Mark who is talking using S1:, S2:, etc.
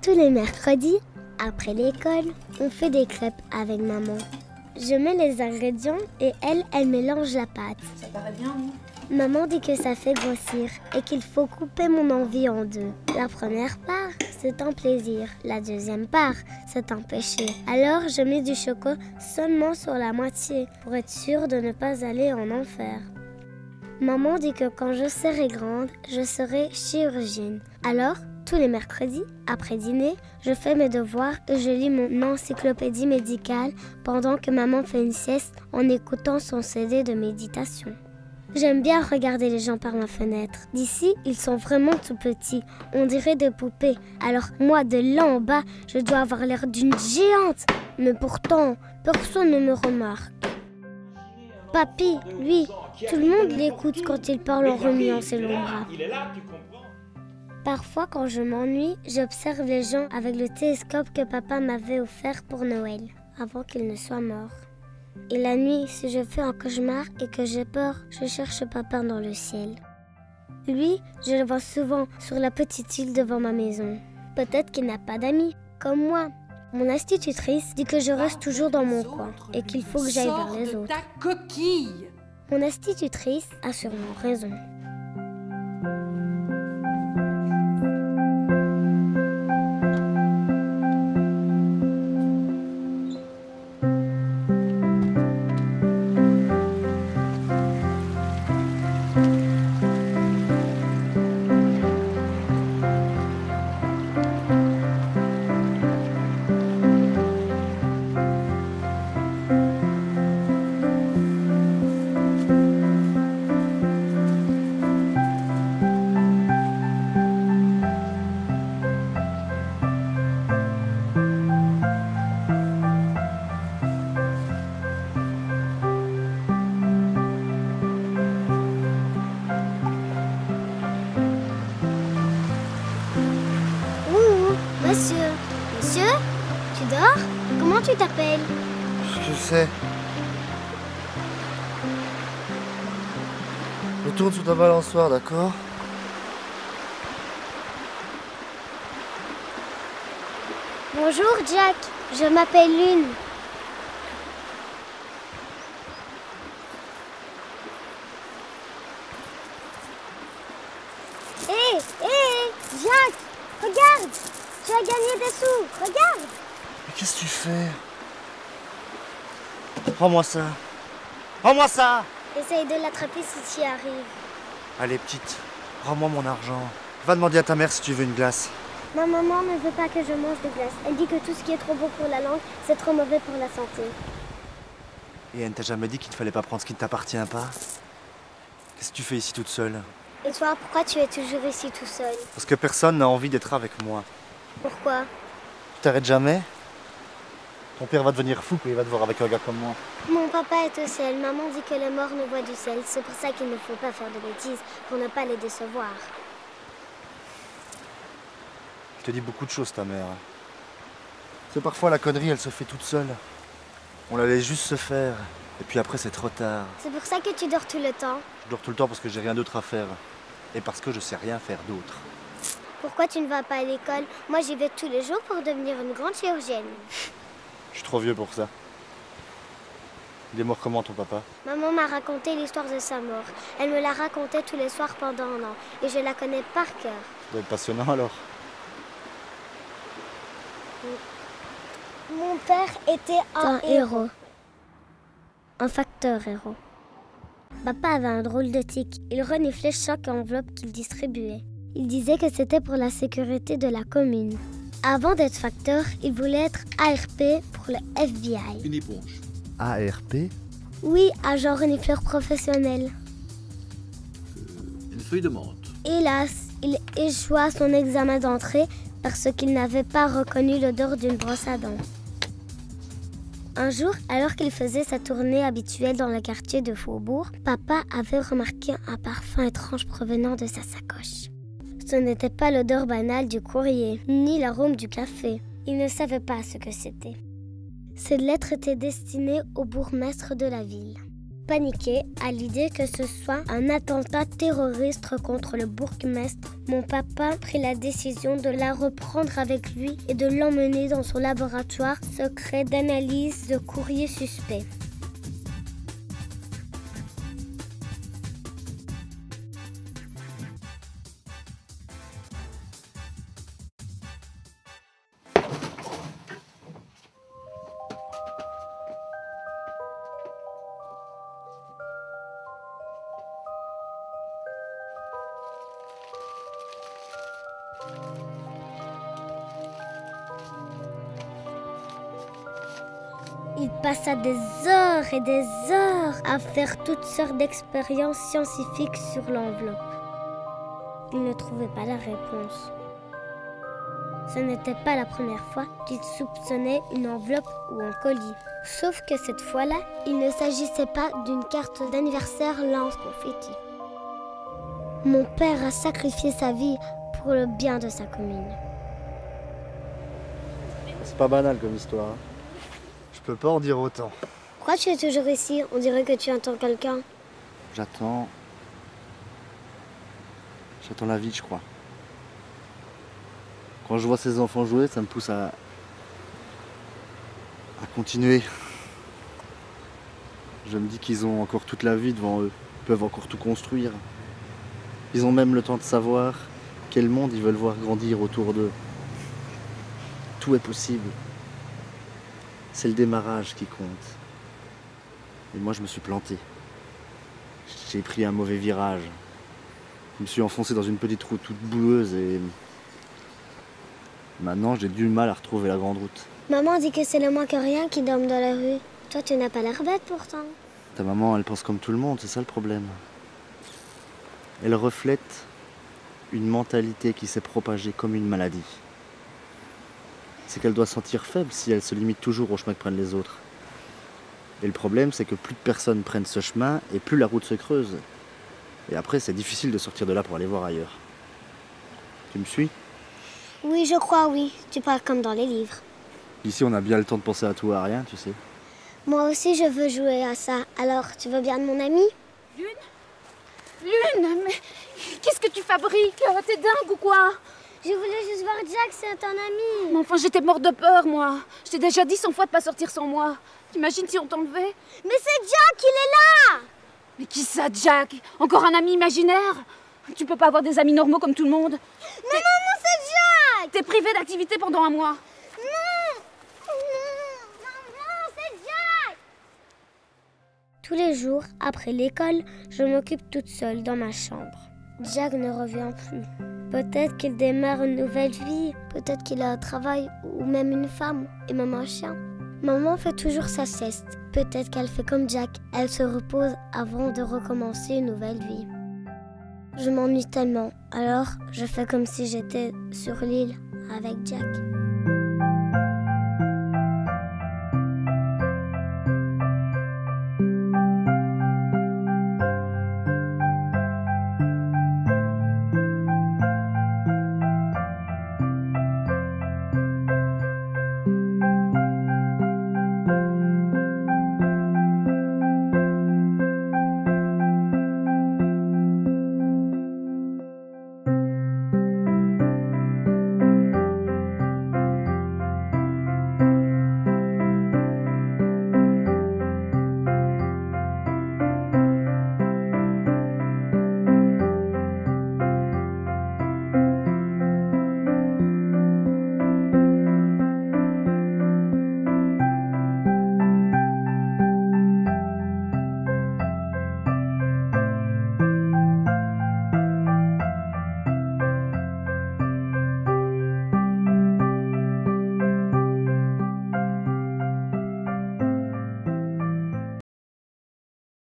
S1: Tous les mercredis, après l'école, on fait des crêpes avec maman. Je mets les ingrédients et elle mélange la pâte.
S2: Ça paraît bien, non?
S1: Maman dit que ça fait grossir et qu'il faut couper mon envie en deux. La première part, c'est un plaisir. La deuxième part, c'est un péché. Alors, je mets du chocolat seulement sur la moitié pour être sûre de ne pas aller en enfer. Maman dit que quand je serai grande, je serai chirurgienne. Alors, tous les mercredis, après dîner, je fais mes devoirs et je lis mon encyclopédie médicale pendant que maman fait une sieste en écoutant son CD de méditation. J'aime bien regarder les gens par ma fenêtre. D'ici, ils sont vraiment tout petits. On dirait des poupées. Alors moi, de là en bas, je dois avoir l'air d'une géante. Mais pourtant, personne ne me remarque. Papy, lui, tout le monde l'écoute quand il parle en remuant ses longs bras. Parfois, quand je m'ennuie, j'observe les gens avec le télescope que papa m'avait offert pour Noël, avant qu'il ne soit mort. Et la nuit, si je fais un cauchemar et que j'ai peur, je cherche papa dans le ciel. Lui, je le vois souvent sur la petite île devant ma maison. Peut-être qu'il n'a pas d'amis, comme moi. Mon institutrice dit que je reste toujours dans mon coin et qu'il faut que j'aille vers les autres.
S2: Ta coquille!
S1: Mon institutrice a sûrement raison. Monsieur, tu dors? Comment tu t'appelles?
S3: Je sais. Retourne sur ta balançoire, d'accord?
S1: Bonjour Jack, je m'appelle Lune. Hé, Jack, regarde! Tu as gagné des sous, regarde!
S3: Mais qu'est-ce que tu fais? Rends-moi ça. Rends-moi ça!
S1: Essaye de l'attraper si tu y arrives.
S3: Allez, petite, rends-moi mon argent. Va demander à ta mère si tu veux une glace.
S1: Ma maman ne veut pas que je mange de glace. Elle dit que tout ce qui est trop bon pour la langue, c'est trop mauvais pour la santé.
S3: Et elle ne t'a jamais dit qu'il ne fallait pas prendre ce qui ne t'appartient pas? Qu'est-ce que tu fais ici toute seule?
S1: Et toi, pourquoi tu es toujours ici tout seul?
S3: Parce que personne n'a envie d'être avec moi.
S1: Pourquoi?
S3: Tu t'arrêtes jamais? Ton père va devenir fou quand il va te voir avec un gars comme moi.
S1: Mon papa est au ciel. Maman dit que les morts ne voient du ciel. C'est pour ça qu'il ne faut pas faire de bêtises, pour ne pas les décevoir.
S3: Elle te dit beaucoup de choses, ta mère. C'est parfois la connerie, elle se fait toute seule. On la laisse juste se faire. Et puis après, c'est trop tard.
S1: C'est pour ça que tu dors tout le temps?
S3: Je dors tout le temps parce que j'ai rien d'autre à faire. Et parce que je sais rien faire d'autre.
S1: Pourquoi tu ne vas pas à l'école? Moi, j'y vais tous les jours pour devenir une grande chirurgienne.
S3: Je suis trop vieux pour ça. Il est mort comment, ton papa?
S1: Maman m'a raconté l'histoire de sa mort. Elle me la racontait tous les soirs pendant un an. Et je la connais par cœur.
S3: Ça doit être passionnant alors.
S1: Mon père était un héros. Un facteur héros. Papa avait un drôle de tic. Il reniflait chaque enveloppe qu'il distribuait. Il disait que c'était pour la sécurité de la commune. Avant d'être facteur, il voulait être ARP pour le FBI.
S4: Une éponge.
S3: ARP?
S1: Oui, agent renifleur professionnel.
S4: Une feuille de menthe.
S1: Hélas, il échoua son examen d'entrée parce qu'il n'avait pas reconnu l'odeur d'une brosse à dents. Un jour, alors qu'il faisait sa tournée habituelle dans le quartier de Faubourg, papa avait remarqué un parfum étrange provenant de sa sacoche. Ce n'était pas l'odeur banale du courrier, ni l'arôme du café. Il ne savait pas ce que c'était. Cette lettre était destinée au bourgmestre de la ville. paniqué à l'idée que ce soit un attentat terroriste contre le bourgmestre, mon papa prit la décision de la reprendre avec lui et de l'emmener dans son laboratoire secret d'analyse de courriers suspects. Il passa des heures et des heures à faire toutes sortes d'expériences scientifiques sur l'enveloppe. Il ne trouvait pas la réponse. Ce n'était pas la première fois qu'il soupçonnait une enveloppe ou un colis. Sauf que cette fois-là, il ne s'agissait pas d'une carte d'anniversaire lance-confetti. Mon père a sacrifié sa vie pour le bien de sa commune.
S3: C'est pas banal comme histoire. Hein. Je peux pas en dire autant.
S1: Pourquoi tu es toujours ici? On dirait que tu attends quelqu'un.
S3: J'attends la vie, je crois. Quand je vois ces enfants jouer, ça me pousse à continuer. Je me dis qu'ils ont encore toute la vie devant eux. Ils peuvent encore tout construire. Ils ont même le temps de savoir quel monde ils veulent voir grandir autour d'eux. Tout est possible. C'est le démarrage qui compte. Et moi, je me suis planté. J'ai pris un mauvais virage. Je me suis enfoncé dans une petite route toute boueuse et maintenant, j'ai du mal à retrouver la grande route.
S1: Maman dit que c'est le moins que rien qui dorme dans la rue. Toi, tu n'as pas l'air bête pourtant.
S3: Ta maman, elle pense comme tout le monde, c'est ça le problème. Elle reflète une mentalité qui s'est propagée comme une maladie. C'est qu'elle doit se sentir faible si elle se limite toujours au chemin que prennent les autres. Et le problème, c'est que plus de personnes prennent ce chemin et plus la route se creuse. Et après, c'est difficile de sortir de là pour aller voir ailleurs. Tu me suis ?
S1: Oui, je crois, oui. Tu parles comme dans les livres.
S3: Ici, on a bien le temps de penser à tout et à rien, tu sais.
S1: Moi aussi, je veux jouer à ça. Alors, tu veux bien de mon ami?
S2: Lune, mais qu'est-ce que tu fabriques? T'es dingue ou quoi?
S1: Je voulais juste voir Jack, c'est un ami.
S2: Mais enfin, j'étais morte de peur, moi. Je t'ai déjà dit 100 fois de pas sortir sans moi. T'imagines si on t'enlevait?
S1: Mais c'est Jack, il est là!
S2: Mais qui ça, Jack? Encore un ami imaginaire? Tu peux pas avoir des amis normaux comme tout le monde.
S1: Mais maman, c'est Jack!
S2: T'es privé d'activité pendant un mois.
S1: Non! Maman, c'est Jack! Tous les jours, après l'école, je m'occupe toute seule dans ma chambre. Jack ne revient plus. Peut-être qu'il démarre une nouvelle vie, peut-être qu'il a un travail ou même une femme et même un chien. Maman fait toujours sa sieste. Peut-être qu'elle fait comme Jack, elle se repose avant de recommencer une nouvelle vie. Je m'ennuie tellement, alors je fais comme si j'étais sur l'île avec Jack.